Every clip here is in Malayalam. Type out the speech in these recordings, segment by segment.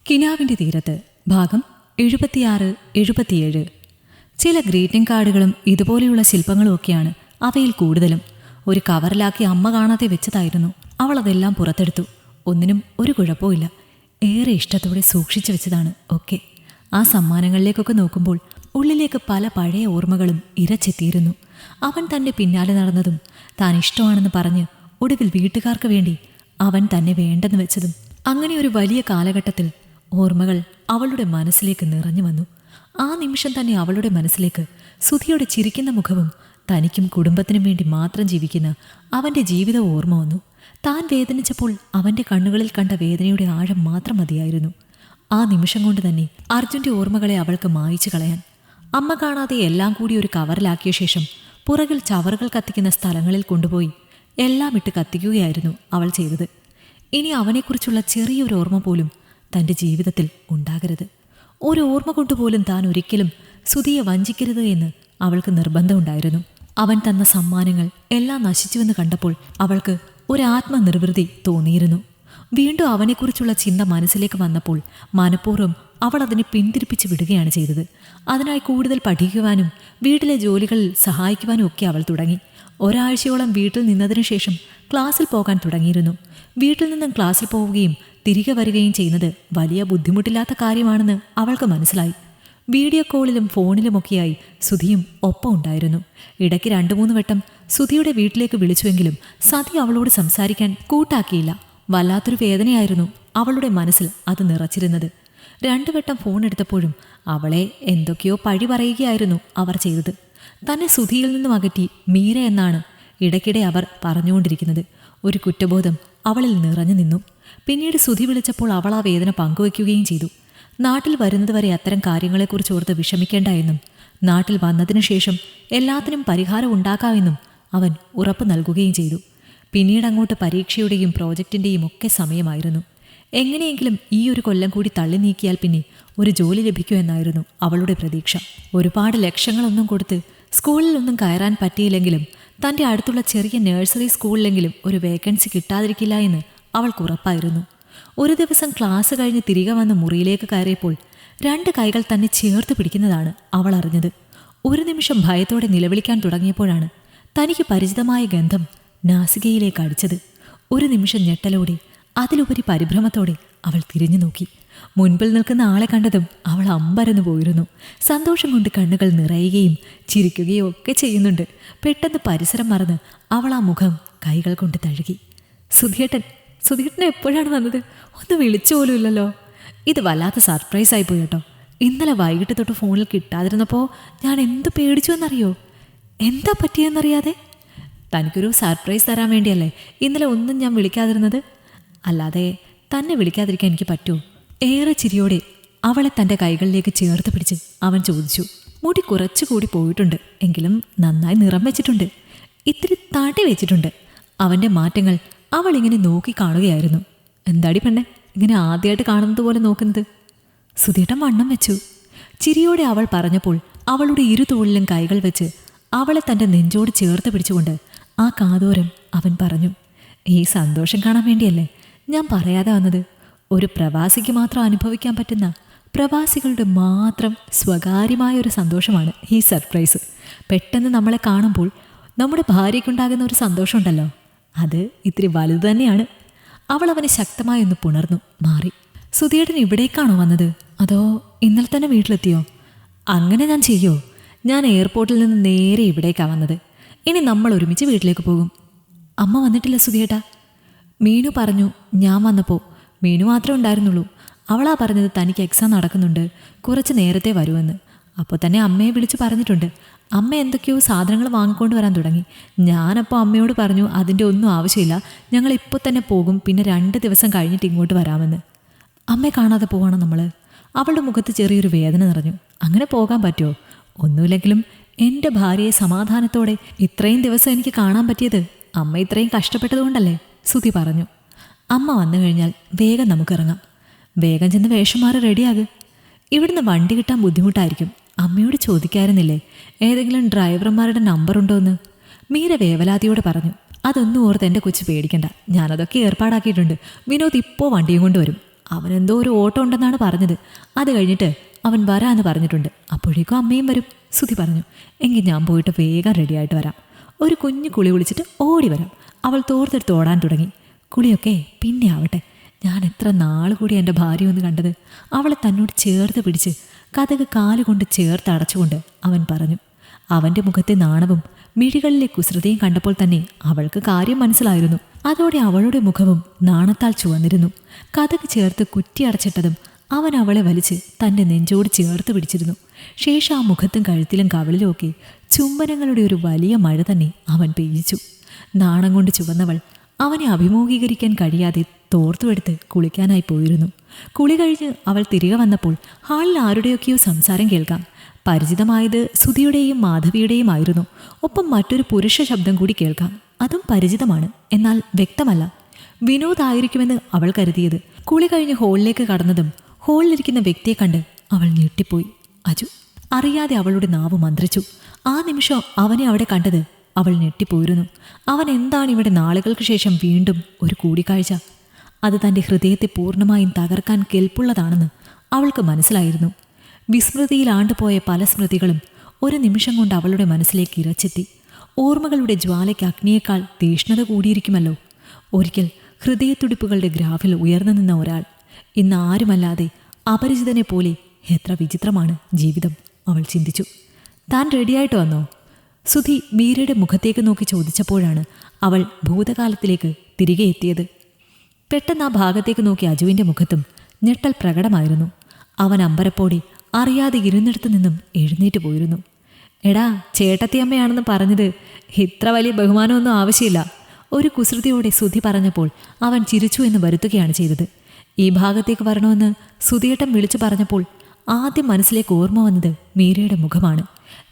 കിനാവിൻ്റെ തീരത്ത് ഭാഗം 76-77. ചില ഗ്രീറ്റിംഗ് കാർഡുകളും ഇതുപോലെയുള്ള ശില്പങ്ങളും ഒക്കെയാണ് അവയിൽ കൂടുതലും. ഒരു കവറിലാക്കി അമ്മ കാണാതെ വെച്ചതായിരുന്നു. അവൾ അതെല്ലാം പുറത്തെടുത്തു. ഒന്നിനും ഒരു കുഴപ്പമില്ല. ഏറെ ഇഷ്ടത്തോടെ സൂക്ഷിച്ചു വെച്ചതാണ് ഒക്കെ. ആ സമ്മാനങ്ങളിലേക്കൊക്കെ നോക്കുമ്പോൾ ഉള്ളിലേക്ക് പല പഴയ ഓർമ്മകളും ഇരച്ചെത്തിയിരുന്നു. അവൻ തൻ്റെ പിന്നാലെ നടന്നതും താൻ ഇഷ്ടമാണെന്ന് പറഞ്ഞ് ഒടുവിൽ വീട്ടുകാർക്ക് വേണ്ടി അവൻ തന്നെ വേണ്ടെന്ന് വെച്ചതും. അങ്ങനെ ഒരു വലിയ കാലഘട്ടത്തിൽ ഓർമ്മകൾ അവളുടെ മനസ്സിലേക്ക് നിറഞ്ഞു വന്നു. ആ നിമിഷം തന്നെ അവളുടെ മനസ്സിലേക്ക് സുധിയുടെ ചിരിക്കുന്ന മുഖവും തനിക്കും കുടുംബത്തിനും വേണ്ടി മാത്രം ജീവിക്കുന്ന അവൻ്റെ ജീവിതം ഓർമ്മ വന്നു. താൻ വേദനിച്ചപ്പോൾ അവൻ്റെ കണ്ണുകളിൽ കണ്ട വേദനയുടെ ആഴം മാത്രം മതിയായിരുന്നു. ആ നിമിഷം കൊണ്ട് തന്നെ അർജുൻ്റെ ഓർമ്മകളെ അവൾക്ക് മായ്ച്ചു കളയാൻ. അമ്മ കാണാതെ എല്ലാം കൂടി ഒരു കവറിലാക്കിയ ശേഷം പുറകിൽ ചവറുകൾ കത്തിക്കുന്ന സ്ഥലങ്ങളിൽ കൊണ്ടുപോയി എല്ലാം ഇട്ട് കത്തിക്കുകയായിരുന്നു അവൾ ചെയ്തത്. ഇനി അവനെക്കുറിച്ചുള്ള ചെറിയൊരു ഓർമ്മ പോലും തൻ്റെ ജീവിതത്തിൽ ഉണ്ടാകരുത്. ഒരു ഓർമ്മ കൊണ്ടുപോലും താൻ ഒരിക്കലും സുധിയെ വഞ്ചിക്കരുത് എന്ന് അവൾക്ക് നിർബന്ധമുണ്ടായിരുന്നു. അവൻ തന്ന സമ്മാനങ്ങൾ എല്ലാം നശിച്ചുവെന്ന് കണ്ടപ്പോൾ അവൾക്ക് ഒരു ആത്മനിർവൃതി തോന്നിയിരുന്നു. വീണ്ടും അവനെക്കുറിച്ചുള്ള ചിന്ത മനസ്സിലേക്ക് വന്നപ്പോൾ മനഃപൂർവ്വം അവൾ അതിനെ പിന്തിരിപ്പിച്ച് വിടുകയാണ് ചെയ്തത്. അതിനായി കൂടുതൽ പഠിക്കുവാനും വീട്ടിലെ ജോലികളിൽ സഹായിക്കുവാനും ഒക്കെ അവൾ തുടങ്ങി. ഒരാഴ്ചയോളം വീട്ടിൽ നിന്നതിനു ശേഷം ക്ലാസ്സിൽ പോകാൻ തുടങ്ങിയിരുന്നു. വീട്ടിൽ നിന്നും ക്ലാസ്സിൽ പോവുകയും തിരികെ വരികയും ചെയ്യുന്നത് വലിയ ബുദ്ധിമുട്ടില്ലാത്ത കാര്യമാണെന്ന് അവൾക്ക് മനസ്സിലായി. വീഡിയോ കോളിലും ഫോണിലുമൊക്കെയായി സുധിയും ഒപ്പം ഉണ്ടായിരുന്നു. ഇടയ്ക്ക് 2-3 വട്ടം സുധിയുടെ വീട്ടിലേക്ക് വിളിച്ചുവെങ്കിലും സതി അവളോട് സംസാരിക്കാൻ കൂട്ടാക്കിയില്ല. വല്ലാത്തൊരു വേദനയായിരുന്നു അവളുടെ മനസ്സിൽ അത് നിറച്ചിരുന്നത്. 2 വട്ടം ഫോൺ എടുത്തപ്പോഴും അവളെ എന്തൊക്കെയോ പഴി പറയുകയായിരുന്നു അവർ ചെയ്തത്. തന്നെ സുധിയിൽ നിന്നും അകറ്റി മീര എന്നാണ് ഇടയ്ക്കിടെ അവർ പറഞ്ഞുകൊണ്ടിരിക്കുന്നത്. ഒരു കുറ്റബോധം അവളിൽ നിറഞ്ഞു നിന്നു. പിന്നീട് സുധി വിളിച്ചപ്പോൾ അവൾ ആ വേദന പങ്കുവയ്ക്കുകയും ചെയ്തു. നാട്ടിൽ വരുന്നതുവരെ അത്തരം കാര്യങ്ങളെക്കുറിച്ച് ഓർത്ത് വിഷമിക്കേണ്ട എന്നും നാട്ടിൽ വന്നതിനു ശേഷം എല്ലാത്തിനും പരിഹാരം ഉണ്ടാക്കാമെന്നും അവൻ ഉറപ്പ് നൽകുകയും ചെയ്തു. പിന്നീട് അങ്ങോട്ട് പരീക്ഷയുടെയും പ്രോജക്റ്റിൻ്റെയും ഒക്കെ സമയമായിരുന്നു. എങ്ങനെയെങ്കിലും ഈ ഒരു കൊല്ലം കൂടി തള്ളി നീക്കിയാൽ പിന്നെ ഒരു ജോലി ലഭിക്കുമെന്നായിരുന്നു അവളുടെ പ്രതീക്ഷ. ഒരുപാട് ലക്ഷങ്ങളൊന്നും കൊടുത്ത് സ്കൂളിലൊന്നും കയറാൻ പറ്റിയില്ലെങ്കിലും തൻ്റെ അടുത്തുള്ള ചെറിയ നഴ്സറി സ്കൂളിലെങ്കിലും ഒരു വേക്കൻസി കിട്ടാതിരിക്കില്ല എന്ന് അവൾക്ക് ഉറപ്പായിരുന്നു. ഒരു ദിവസം ക്ലാസ് കഴിഞ്ഞ് തിരികെ വന്ന് മുറിയിലേക്ക് കയറിയപ്പോൾ 2 കൈകൾ തന്നെ ചേർത്ത് പിടിക്കുന്നതാണ് അവൾ അറിഞ്ഞത്. ഒരു നിമിഷം ഭയത്തോടെ നിലവിളിക്കാൻ തുടങ്ങിയപ്പോഴാണ് തനിക്ക് പരിചിതമായ ഗന്ധം നാസികയിലേക്ക് അടിച്ചത്. ഒരു നിമിഷം ഞെട്ടലോടെ അതിലുപരി പരിഭ്രമത്തോടെ അവൾ തിരിഞ്ഞു നോക്കി. മുൻപിൽ നിൽക്കുന്ന ആളെ കണ്ടതും അവൾ അമ്പരന്ന് പോയിരുന്നു. സന്തോഷം കൊണ്ട് കണ്ണുകൾ നിറയുകയും ചിരിക്കുകയും ഒക്കെ ചെയ്യുന്നുണ്ട്. പെട്ടെന്ന് പരിസരം മറന്ന് അവൾ ആ മുഖം കൈകൾ കൊണ്ട് തഴുകി. സുധിയേട്ടൻ എപ്പോഴാണ് വന്നത്? ഒന്ന് വിളിച്ചു പോലും ഇല്ലല്ലോ. ഇത് വല്ലാത്ത സർപ്രൈസായി പോയി കേട്ടോ. ഇന്നലെ വൈകിട്ട് തൊട്ട് ഫോണിൽ കിട്ടാതിരുന്നപ്പോൾ ഞാൻ എന്ത് പേടിച്ചു എന്നറിയോ? എന്താ പറ്റിയെന്നറിയാതെ? തനിക്കൊരു സർപ്രൈസ് തരാൻ വേണ്ടിയല്ലേ ഇന്നലെ ഒന്നും ഞാൻ വിളിക്കാതിരുന്നത്. അല്ലാതെ തന്നെ വിളിക്കാതിരിക്കാൻ എനിക്ക് പറ്റുമോ? ഏറെ ചിരിയോടെ അവളെ തൻ്റെ കൈകളിലേക്ക് ചേർത്ത് പിടിച്ച് അവൻ ചോദിച്ചു. മുടി കുറച്ചുകൂടി പോയിട്ടുണ്ട്, എങ്കിലും നന്നായി നിറം വെച്ചിട്ടുണ്ട്, ഇത്തിരി താട്ടി വെച്ചിട്ടുണ്ട്. അവൻ്റെ മാറ്റങ്ങൾ അവൾ ഇങ്ങനെ നോക്കി കാണുകയായിരുന്നു. എന്താടി പെണ്ണെ ഇങ്ങനെ ആദ്യമായിട്ട് കാണുന്നത് പോലെ നോക്കുന്നത്? സുധിയേട്ടൻ വണ്ണം വെച്ചു. ചിരിയോടെ അവൾ പറഞ്ഞപ്പോൾ അവളുടെ ഇരുതോളിലും കൈകൾ വെച്ച് അവളെ തൻ്റെ നെഞ്ചോട് ചേർത്ത് പിടിച്ചുകൊണ്ട് ആ കാതോരം അവൻ പറഞ്ഞു. ഈ സന്തോഷം കാണാൻ വേണ്ടിയല്ലേ ഞാൻ പറയാതെ വന്നത്. ഒരു പ്രവാസിക്ക് മാത്രം അനുഭവിക്കാൻ പറ്റുന്ന, പ്രവാസികളുടെ മാത്രം സ്വകാര്യമായ ഒരു സന്തോഷമാണ് ഈ സർപ്രൈസ്. പെട്ടെന്ന് നമ്മളെ കാണുമ്പോൾ നമ്മുടെ ഭാര്യയ്ക്കുണ്ടാകുന്ന ഒരു സന്തോഷമുണ്ടല്ലോ, അത് ഇത്തിരി വലുത് തന്നെയാണ്. അവൾ അവനെ ശക്തമായി ഒന്ന് പുണർന്നു മാറി. സുധിയേട്ടൻ ഇവിടേക്കാണോ വന്നത്, അതോ ഇന്നലെ തന്നെ വീട്ടിലെത്തിയോ? അങ്ങനെ ഞാൻ ചെയ്യോ? ഞാൻ എയർപോർട്ടിൽ നിന്ന് നേരെ ഇവിടേക്കാണ് വന്നത്. ഇനി നമ്മൾ ഒരുമിച്ച് വീട്ടിലേക്ക് പോകും. അമ്മ വന്നിട്ടില്ല സുധിയേട്ടാ? മീനു പറഞ്ഞു ഞാൻ വന്നപ്പോൾ. മീനു മാത്രമേ ഉണ്ടായിരുന്നുള്ളൂ. അവളാ പറഞ്ഞത് തനിക്ക് എക്സാം നടക്കുന്നുണ്ട്, കുറച്ച് നേരത്തെ വരുമെന്ന്. അപ്പോൾ തന്നെ അമ്മയെ വിളിച്ച് പറഞ്ഞിട്ടുണ്ട്. അമ്മ എന്തൊക്കെയോ സാധനങ്ങൾ വാങ്ങിക്കൊണ്ട് വരാൻ തുടങ്ങി. ഞാനപ്പോൾ അമ്മയോട് പറഞ്ഞു അതിൻ്റെ ഒന്നും ആവശ്യമില്ല, ഞങ്ങൾ ഇപ്പോൾ തന്നെ പോകും, പിന്നെ 2 ദിവസം കഴിഞ്ഞിട്ട് ഇങ്ങോട്ട് വരാമെന്ന്. അമ്മയെ കാണാതെ പോവാണോ നമ്മൾ? അവളുടെ മുഖത്ത് ചെറിയൊരു വേദന നിറഞ്ഞു. അങ്ങനെ പോകാൻ പറ്റുമോ? ഒന്നുമില്ലെങ്കിലും എൻ്റെ ഭാര്യയെ സമാധാനത്തോടെ ഇത്രയും ദിവസം എനിക്ക് കാണാൻ പറ്റിയത് അമ്മ ഇത്രയും കഷ്ടപ്പെട്ടതുകൊണ്ടല്ലേ, സുധി പറഞ്ഞു. അമ്മ വന്നു കഴിഞ്ഞാൽ വേഗം നമുക്കിറങ്ങാം. വേഗം ചെന്ന് വേഷം മാറി റെഡിയാകും. ഇവിടുന്ന് വണ്ടി കിട്ടാൻ ബുദ്ധിമുട്ടായിരിക്കും. അമ്മയോട് ചോദിക്കാറുന്നില്ലേ ഏതെങ്കിലും ഡ്രൈവർമാരുടെ നമ്പർ ഉണ്ടോ എന്ന്? മീര വേവലാതിയോട് പറഞ്ഞു. അതൊന്നും ഓർത്ത് എൻ്റെ കൊച്ചു പേടിക്കണ്ട, ഞാനതൊക്കെ ഏർപ്പാടാക്കിയിട്ടുണ്ട്. വിനോദ് ഇപ്പോൾ വണ്ടിയും കൊണ്ട് വരും. അവനെന്തോ ഒരു ഓട്ടം ഉണ്ടെന്നാണ് പറഞ്ഞത്. അത് കഴിഞ്ഞിട്ട് അവൻ വരാമെന്ന് പറഞ്ഞിട്ടുണ്ട്. അപ്പോഴേക്കും അമ്മയും വരും. സുധി പറഞ്ഞു. എങ്കിൽ ഞാൻ പോയിട്ട് വേഗം റെഡിയായിട്ട് വരാം. ഒരു കുഞ്ഞു കുളി വിളിച്ചിട്ട് ഓടി വരാം. അവൾ തോർത്തെടുത്ത് ഓടാൻ തുടങ്ങി. കുളിയൊക്കെ പിന്നെ ആവട്ടെ. ഞാൻ എത്ര നാൾ കൂടി എൻ്റെ ഭാര്യ ഒന്ന് കണ്ടത്. അവളെ തന്നോട് ചേർത്ത് പിടിച്ച് കതക് കാലുകൊണ്ട് ചേർത്ത് അടച്ചുകൊണ്ട് അവൻ പറഞ്ഞു. അവൻ്റെ മുഖത്തെ നാണവും മിഴികളിലെ കുസൃതിയും കണ്ടപ്പോൾ തന്നെ അവൾക്ക് കാര്യം മനസ്സിലായിരുന്നു. അതോടെ അവളുടെ മുഖവും നാണത്താൽ ചുവന്നിരുന്നു. കതക് ചേർത്ത് കുറ്റിയടച്ചിട്ടതും അവൻ അവളെ വലിച്ച് തൻ്റെ നെഞ്ചോട് ചേർത്ത് പിടിച്ചിരുന്നു. ശേഷം ആ മുഖത്തും കഴുത്തിലും കവിളിലും ഒക്കെ ചുംബനങ്ങളുടെ ഒരു വലിയ മഴ തന്നെ അവൻ പെയ്യിച്ചു. നാണം കൊണ്ട് ചുവന്നവൾ അവനെ അഭിമുഖീകരിക്കാൻ കഴിയാതെ തോർത്തുമെടുത്ത് കുളിക്കാനായി പോയിരുന്നു. കുളി കഴിഞ്ഞ് അവൾ തിരികെ വന്നപ്പോൾ ഹാളിൽ ആരുടെയൊക്കെയോ സംസാരം കേൾക്കാം. പരിചിതമായത് സുധിയുടെയും മാധവിയുടെയും ആയിരുന്നു. ഒപ്പം മറ്റൊരു പുരുഷ ശബ്ദം കൂടി കേൾക്കാം. അതും പരിചിതമാണ്, എന്നാൽ വ്യക്തമല്ല. വിനോദ് ആയിരിക്കുമെന്ന് അവൾ കരുതിയത്. കുളി കഴിഞ്ഞ് ഹോളിലേക്ക് കടന്നതും ഹോളിലിരിക്കുന്ന വ്യക്തിയെ കണ്ട് അവൾ ഞെട്ടിപ്പോയി. അജു. അറിയാതെ അവളുടെ നാവ് മന്ത്രിച്ചു. ആ നിമിഷം അവനെ അവിടെ കണ്ടത് അവൾ ഞെട്ടിപ്പോയിരുന്നു. അവൻ എന്താണ് ഇവിടെ നാളുകൾക്ക് ശേഷം വീണ്ടും ഒരു കൂടിക്കാഴ്ച? അത് തൻ്റെ ഹൃദയത്തെ പൂർണ്ണമായും തകർക്കാൻ കെൽപ്പുള്ളതാണെന്ന് അവൾക്ക് മനസ്സിലായിരുന്നു. വിസ്മൃതിയിലാണ്ടുപോയ പല സ്മൃതികളും ഒരു നിമിഷം കൊണ്ട് അവളുടെ മനസ്സിലേക്ക് ഇരച്ചെത്തി. ഓർമ്മകളുടെ ജ്വാലയ്ക്ക് അഗ്നിയേക്കാൾ തീഷ്ണത കൂടിയിരിക്കുമല്ലോ. ഒരിക്കൽ ഹൃദയത്തുടിപ്പുകളുടെ ഗ്രാഫിൽ ഉയർന്നു നിന്ന ഒരാൾ ഇന്ന് ആരുമല്ലാതെ അപരിചിതനെ പോലെ. എത്ര വിചിത്രമാണ് ജീവിതം, അവൾ ചിന്തിച്ചു. താൻ റെഡിയായിട്ട് വന്നോ? സുധി മീരയുടെ മുഖത്തേക്ക് നോക്കി ചോദിച്ചപ്പോഴാണ് അവൾ ഭൂതകാലത്തിലേക്ക് തിരികെ എത്തിയത്. പെട്ടെന്ന് ആ ഭാഗത്തേക്ക് നോക്കി അജുവിൻ്റെ മുഖത്തും ഞെട്ടൽ പ്രകടമായിരുന്നു. അവൻ അമ്പരപ്പോടെ അറിയാതെ ഇരുന്നിടത്തു നിന്നും എഴുന്നേറ്റ് പോയിരുന്നു. എടാ, ചേട്ടത്തിയമ്മയാണെന്ന് പറഞ്ഞത് ഇത്ര വലിയ ബഹുമാനമൊന്നും ആവശ്യമില്ല. ഒരു കുസൃതിയോടെ സുധി പറഞ്ഞപ്പോൾ അവൻ ചിരിച്ചു എന്ന് വരുത്തുകയാണ് ചെയ്തത്. ഈ ഭാഗത്തേക്ക് വരണമെന്ന് സുധിയേട്ടൻ വിളിച്ചു പറഞ്ഞപ്പോൾ ആദ്യം മനസ്സിലേക്ക് ഓർമ്മ വന്നത് മീരയുടെ മുഖമാണ്.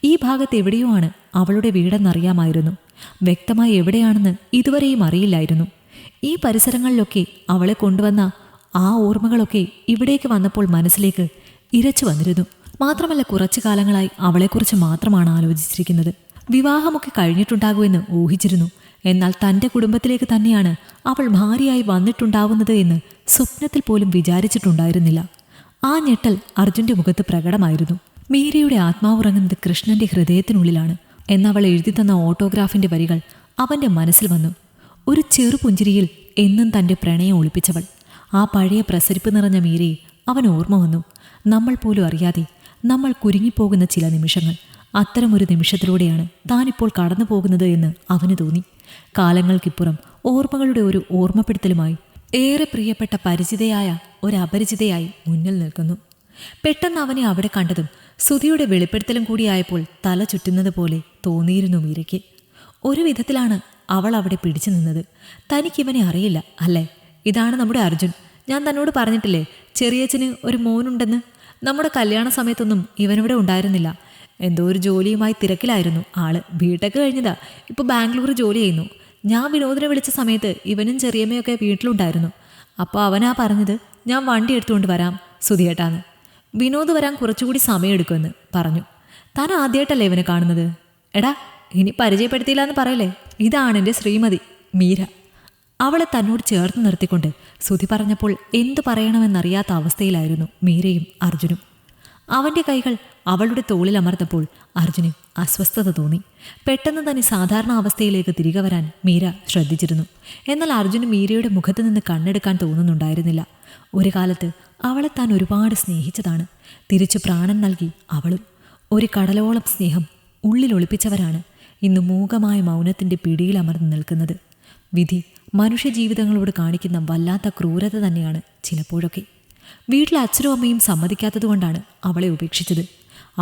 ഈ ഭാഗത്ത് എവിടെയോ ആണ് അവളുടെ വീടെന്നറിയാമായിരുന്നു. വ്യക്തമായി എവിടെയാണെന്ന് ഇതുവരെയും അറിയില്ലായിരുന്നു. ഈ പരിസരങ്ങളിലൊക്കെ അവളെ കൊണ്ടുവന്ന ആ ഓർമ്മകളൊക്കെ ഇവിടേക്ക് വന്നപ്പോൾ മനസ്സിലേക്ക് ഇരച്ചു വന്നിരുന്നു. മാത്രമല്ല, കുറച്ചു കാലങ്ങളായി അവളെക്കുറിച്ച് മാത്രമാണ് ആലോചിച്ചിരിക്കുന്നത്. വിവാഹമൊക്കെ കഴിഞ്ഞിട്ടുണ്ടാകുമെന്ന് ഊഹിച്ചിരുന്നു. എന്നാൽ തൻ്റെ കുടുംബത്തിലേക്ക് തന്നെയാണ് അവൾ ഭാര്യയായി വന്നിട്ടുണ്ടാവുന്നത് എന്ന് സ്വപ്നത്തിൽ പോലും വിചാരിച്ചിട്ടുണ്ടായിരുന്നില്ല. ആ ഞെട്ടൽ അർജുൻ്റെ മുഖത്ത് പ്രകടമായിരുന്നു. മീരയുടെ ആത്മാവുറങ്ങുന്നത് കൃഷ്ണന്റെ ഹൃദയത്തിനുള്ളിലാണ് എന്നവൾ എഴുതി തന്ന ഓട്ടോഗ്രാഫിൻ്റെ വരികൾ അവൻ്റെ മനസ്സിൽ വന്നു. ഒരു ചെറുപുഞ്ചിരിയിൽ എന്നും തൻ്റെ പ്രണയം ഒളിപ്പിച്ചവൾ. ആ പഴയ പ്രസരിപ്പ് നിറഞ്ഞ മീരയെ അവൻ ഓർമ്മ വന്നു. നമ്മൾ പോലും അറിയാതെ നമ്മൾ കുരുങ്ങിപ്പോകുന്ന ചില നിമിഷങ്ങൾ. അത്തരമൊരു നിമിഷത്തിലൂടെയാണ് താനിപ്പോൾ കടന്നു പോകുന്നത് എന്ന് അവന് തോന്നി. കാലങ്ങൾക്കിപ്പുറം ഓർമ്മകളുടെ ഒരു ഓർമ്മപ്പെടുത്തലുമായി ഏറെ പ്രിയപ്പെട്ട പരിചിതയായ ഒരു അപരിചിതയായി മുന്നിൽ നിൽക്കുന്നു. പെട്ടെന്ന് അവനെ അവിടെ കണ്ടതും സുധിയുടെ വെളിപ്പെടുത്തലും കൂടിയായപ്പോൾ തല ചുറ്റുന്നത് പോലെ തോന്നിയിരുന്നു മീരയ്ക്ക്. ഒരു വിധത്തിലാണ് അവൾ അവിടെ പിടിച്ചു നിന്നത്. തനിക്കിവനെ അറിയില്ല അല്ലേ? ഇതാണ് നമ്മുടെ അർജുൻ. ഞാൻ തന്നോട് പറഞ്ഞിട്ടില്ലേ ചെറിയച്ഛന് ഒരു മോനുണ്ടെന്ന്? നമ്മുടെ കല്യാണ സമയത്തൊന്നും ഇവനിവിടെ ഉണ്ടായിരുന്നില്ല. എന്തോ ഒരു ജോലിയുമായി തിരക്കിലായിരുന്നു ആള്. ബിടെക് കഴിഞ്ഞതാ, ഇപ്പോൾ ബാംഗ്ലൂർ ജോലി ചെയ്യുന്നു. ഞാൻ വിനോദിനെ വിളിച്ച സമയത്ത് ഇവനും ചെറിയമ്മയൊക്കെ വീട്ടിലുണ്ടായിരുന്നു. അപ്പോൾ അവനാ പറഞ്ഞത് ഞാൻ വണ്ടി എടുത്തുകൊണ്ട് വരാം സുധിയേട്ടാന്ന്. വിനോദ് വരാൻ കുറച്ചുകൂടി സമയമെടുക്കുമെന്ന് പറഞ്ഞു. താൻ ആദ്യമായിട്ടല്ലേ ഇവനെ കാണുന്നത്? എടാ, ഇനി പരിചയപ്പെടുത്തിയില്ല എന്ന് പറയല്ലേ. ഇതാണ് എൻ്റെ ശ്രീമതി മീര. അവളെ തന്നോട് ചേർത്ത് നിർത്തിക്കൊണ്ട് സുധി പറഞ്ഞപ്പോൾ എന്തു പറയണമെന്നറിയാത്ത അവസ്ഥയിലായിരുന്നു മീരയും അർജുനും. അവൻ്റെ കൈകൾ അവളുടെ തോളിൽ അമർന്നപ്പോൾ അർജുന് അസ്വസ്ഥത തോന്നി. പെട്ടെന്ന് തന്നെ സാധാരണ അവസ്ഥയിലേക്ക് തിരികെ വരാൻ മീര ശ്രദ്ധിച്ചിരുന്നു. എന്നാൽ അർജുന് മീരയുടെ മുഖത്ത് നിന്ന് കണ്ണെടുക്കാൻ തോന്നുന്നുണ്ടായിരുന്നില്ല. ഒരു കാലത്ത് അവളെ താൻ ഒരുപാട് സ്നേഹിച്ചതാണ്. തിരിച്ചു പ്രാണൻ നൽകി അവളും. ഒരു കടലോളം സ്നേഹം ഉള്ളിൽ ഒളിപ്പിച്ചവരാണ് ഇന്ന് മൂകമായ മൗനത്തിൻ്റെ പിടിയിൽ അമർന്നു നിൽക്കുന്നത്. വിധി മനുഷ്യജീവിതങ്ങളോട് കാണിക്കുന്ന വല്ലാത്ത ക്രൂരത തന്നെയാണ് ചിലപ്പോഴൊക്കെ. വീട്ടിലെ അച്ഛനും അമ്മയും സമ്മതിക്കാത്തതുകൊണ്ടാണ് അവളെ ഉപേക്ഷിച്ചത്.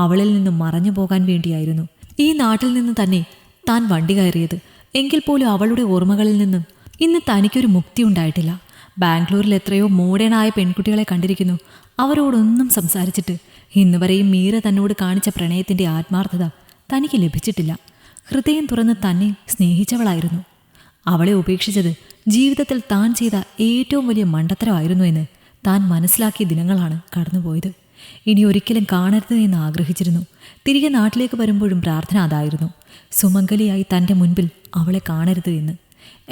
അവളിൽ നിന്നും മറഞ്ഞു പോകാൻ വേണ്ടിയായിരുന്നു ഈ നാട്ടിൽ നിന്ന് തന്നെ താൻ വണ്ടി കയറിയത്. എങ്കിൽ പോലും അവളുടെ ഓർമ്മകളിൽ നിന്നും ഇന്ന് തനിക്കൊരു മുക്തി ഉണ്ടായിട്ടില്ല. ബാംഗ്ലൂരിൽ എത്രയോ മോഡേണായ പെൺകുട്ടികളെ കണ്ടിരിക്കുന്നു. അവരോടൊന്നും സംസാരിച്ചിട്ട് ഇന്നുവരെയും മീര തന്നോട് കാണിച്ച പ്രണയത്തിൻ്റെ ആത്മാർത്ഥത തനിക്ക് ലഭിച്ചിട്ടില്ല. ഹൃദയം തുറന്ന് തന്നെ സ്നേഹിച്ചവളായിരുന്നു. അവളെ ഉപേക്ഷിച്ചത് ജീവിതത്തിൽ താൻ ചെയ്ത ഏറ്റവും വലിയ മണ്ടത്തരമായിരുന്നു എന്ന് താൻ മനസ്സിലാക്കിയ ദിനങ്ങളാണ് കടന്നുപോയത്. ഇനി ഒരിക്കലും കാണരുത് എന്ന് ആഗ്രഹിച്ചിരുന്നു. തിരികെ നാട്ടിലേക്ക് വരുമ്പോഴും പ്രാർത്ഥന അതായിരുന്നു, സുമംഗലിയായി തൻ്റെ മുൻപിൽ അവളെ കാണരുത് എന്ന്.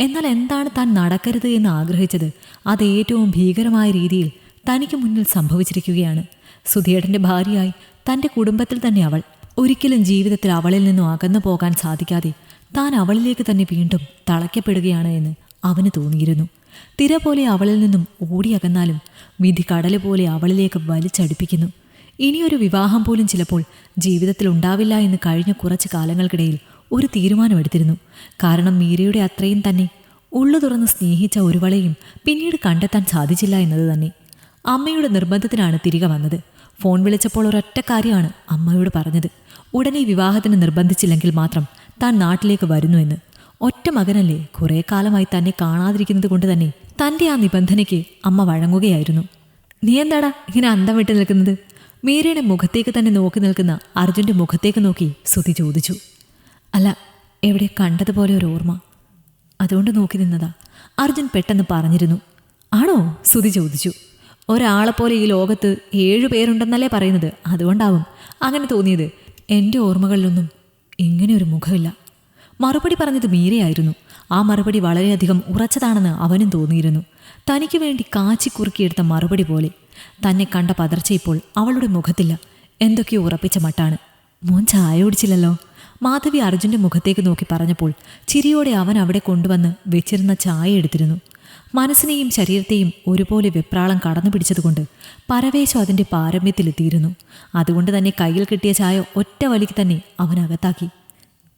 എന്നാൽ എന്താണ് താൻ നടക്കരുത് എന്ന് ആഗ്രഹിച്ചത്? അത് ഏറ്റവും ഭീകരമായ രീതിയിൽ തനിക്ക് മുന്നിൽ സംഭവിച്ചിരിക്കുകയാണ്. സുധിയേട്ടൻ്റെ ഭാര്യയായി തൻ്റെ കുടുംബത്തിൽ തന്നെ അവൾ. ഒരിക്കലും ജീവിതത്തിൽ അവളിൽ നിന്നും അകന്നു പോകാൻ സാധിക്കാതെ താൻ അവളിലേക്ക് തന്നെ വീണ്ടും തളയ്ക്കപ്പെടുകയാണ് എന്ന് അവന് തോന്നിയിരുന്നു. തിര പോലെ അവളിൽ നിന്നും ഓടിയകന്നാലും വിധി കടല് പോലെ അവളിലേക്ക് വലിച്ചടുപ്പിക്കുന്നു. ഇനിയൊരു വിവാഹം പോലും ചിലപ്പോൾ ജീവിതത്തിൽ ഉണ്ടാവില്ല എന്ന് കഴിഞ്ഞ കുറച്ച് കാലങ്ങൾക്കിടയിൽ ഒരു തീരുമാനമെടുത്തിരുന്നു. കാരണം മീരയുടെ അത്രയും തന്നെ ഉള്ളു തുറന്ന് സ്നേഹിച്ച ഒരുവളെയും പിന്നീട് കണ്ടെത്താൻ സാധിച്ചില്ല എന്നത് തന്നെ. അമ്മയുടെ നിർബന്ധത്തിനാണ് തിരികെ വന്നത്. ഫോൺ വിളിച്ചപ്പോൾ ഒരൊറ്റ കാര്യമാണ് അമ്മയോട് പറഞ്ഞത്. ഉടനെ വിവാഹത്തിന് നിർബന്ധിച്ചില്ലെങ്കിൽ മാത്രം താൻ നാട്ടിലേക്ക് വരുന്നു എന്ന്. ഒറ്റ മകനല്ലേ, കുറേ കാലമായി തന്നെ കാണാതിരിക്കുന്നത് കൊണ്ട് തന്നെ തൻ്റെ ആ നിബന്ധനയ്ക്ക് അമ്മ വഴങ്ങുകയായിരുന്നു. നീ എന്താടാ ഇങ്ങനെ അന്തം വിട്ട് നിൽക്കുന്നത്? മീരയുടെ മുഖത്തേക്ക് തന്നെ നോക്കി നിൽക്കുന്ന അർജുൻ്റെ മുഖത്തേക്ക് നോക്കി സുധി ചോദിച്ചു. അല്ല, എവിടെ കണ്ടതുപോലെ ഒരു ഓർമ്മ, അതുകൊണ്ട് നോക്കി നിന്നതാ, അർജുൻ പെട്ടെന്ന് പറഞ്ഞിരുന്നു. ആണോ? സുധി ചോദിച്ചു. ഒരാളെപ്പോലെ ഈ ലോകത്ത് 7 പേരുണ്ടെന്നല്ലേ പറയുന്നത്, അതുകൊണ്ടാവും അങ്ങനെ തോന്നിയത്. എൻ്റെ ഓർമ്മകളിലൊന്നും ഇങ്ങനെയൊരു മുഖമില്ല. മറുപടി പറഞ്ഞത് മീരയായിരുന്നു. ആ മറുപടി വളരെയധികം ഉറച്ചതാണെന്ന് അവനും തോന്നിയിരുന്നു. തനിക്ക് വേണ്ടി കാച്ചിക്കുറുക്കിയെടുത്ത മറുപടി പോലെ. തന്നെ കണ്ട പതർച്ച ഇപ്പോൾ അവളുടെ മുഖത്തില്ല. എന്തൊക്കെയോ ഉറപ്പിച്ച മട്ടാണ്. മോൻ ചായ കുടിച്ചില്ലല്ലോ, മാധവി അർജുൻ്റെ മുഖത്തേക്ക് നോക്കി പറഞ്ഞപ്പോൾ ചിരിയോടെ അവൻ അവിടെ കൊണ്ടുവന്ന് വെച്ചിരുന്ന ചായ എടുത്തിരുന്നു. മനസ്സിനെയും ശരീരത്തെയും ഒരുപോലെ വെപ്രാളം കടന്നു പിടിച്ചതുകൊണ്ട് പരവേശം അതിൻ്റെ പാരമ്യത്തിലെത്തിയിരുന്നു. അതുകൊണ്ട് തന്നെ കയ്യിൽ കിട്ടിയ ചായ ഒറ്റ വലിക്ക് തന്നെ അവൻ അകത്താക്കി.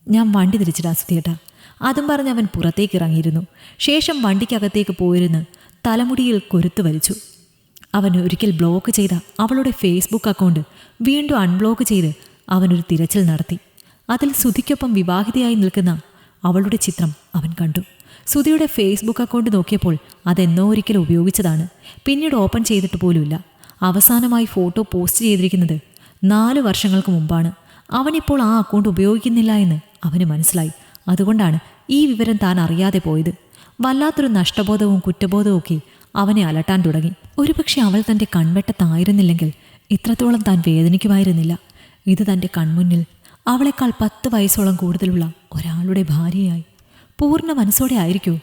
ഞാൻ വണ്ടി തിരിച്ചിടാ സുധിയേട്ടാ, അതും പറഞ്ഞ് അവൻ പുറത്തേക്ക് ഇറങ്ങിയിരുന്നു. ശേഷം വണ്ടിക്കകത്തേക്ക് പോയിരുന്ന് തലമുടിയിൽ കൊരുത്തു വലിച്ചു. അവൻ ഒരിക്കൽ ബ്ലോക്ക് ചെയ്ത അവളുടെ ഫേസ്ബുക്ക് അക്കൗണ്ട് വീണ്ടും അൺബ്ലോക്ക് ചെയ്ത് അവനൊരു തിരച്ചിൽ നടത്തി. അതിൽ സുധിക്കൊപ്പം വിവാഹിതയായി നിൽക്കുന്ന അവളുടെ ചിത്രം അവൻ കണ്ടു. സുധിയുടെ ഫേസ്ബുക്ക് അക്കൗണ്ട് നോക്കിയപ്പോൾ അതെന്നോ ഒരിക്കൽ ഉപയോഗിച്ചതാണ്. പിന്നീട് ഓപ്പൺ ചെയ്തിട്ട് പോലുമില്ല. അവസാനമായി ഫോട്ടോ പോസ്റ്റ് ചെയ്തിരിക്കുന്നത് 4 വർഷങ്ങൾക്ക് മുമ്പാണ്. അവനിപ്പോൾ ആ അക്കൗണ്ട് ഉപയോഗിക്കുന്നില്ല എന്ന് അവന് മനസ്സിലായി. അതുകൊണ്ടാണ് ഈ വിവരം താൻ അറിയാതെ പോയത്. വല്ലാത്തൊരു നഷ്ടബോധവും കുറ്റബോധവും ഒക്കെ അവനെ അലട്ടാൻ തുടങ്ങി. ഒരുപക്ഷെ അവൾ തൻ്റെ കൺവെട്ടത്തായിരുന്നില്ലെങ്കിൽ ഇത്രത്തോളം താൻ വേദനിക്കുമായിരുന്നില്ല. ഇത് തൻ്റെ കൺമുന്നിൽ അവളെക്കാൾ 10 വയസ്സോളം കൂടുതലുള്ള ഒരാളുടെ ഭാര്യയായി പൂർണ്ണ മനസ്സോടെ ആയിരിക്കോ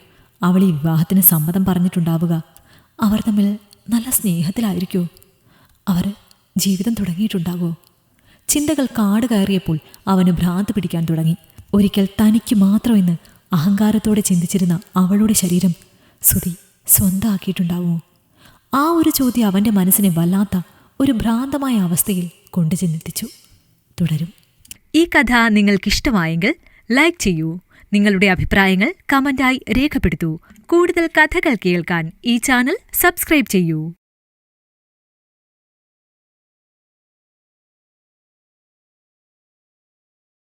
അവൾ ഈ വിവാഹത്തിന് സമ്മതം പറഞ്ഞിട്ടുണ്ടാവുക? അവർ തമ്മിൽ നല്ല സ്നേഹത്തിലായിരിക്കോ? അവർ ജീവിതം തുടങ്ങിയിട്ടുണ്ടാവോ? ചിന്തകൾ കാട് കയറിയപ്പോൾ അവന് ഭ്രാന്ത് പിടിക്കാൻ തുടങ്ങി. ഒരിക്കൽ തനിക്ക് മാത്രമെന്ന് അഹങ്കാരത്തോടെ ചിന്തിച്ചിരുന്ന അവളുടെ ശരീരം സുധി സ്വന്തമാക്കിയിട്ടുണ്ടാവുമോ? ആ ഒരു ചോദ്യം അവൻ്റെ മനസ്സിനെ വല്ലാത്ത ഒരു ഭ്രാന്തമായ അവസ്ഥയിൽ കൊണ്ടുചെന്നെത്തിച്ചു. തുടരും. ഈ കഥ നിങ്ങൾക്കിഷ്ടമായെങ്കിൽ ലൈക്ക് ചെയ്യൂ. നിങ്ങളുടെ അഭിപ്രായങ്ങൾ കമൻ്റായി രേഖപ്പെടുത്തൂ. കൂടുതൽ കഥകൾ കേൾക്കാൻ ഈ ചാനൽ സബ്സ്ക്രൈബ് ചെയ്യൂ.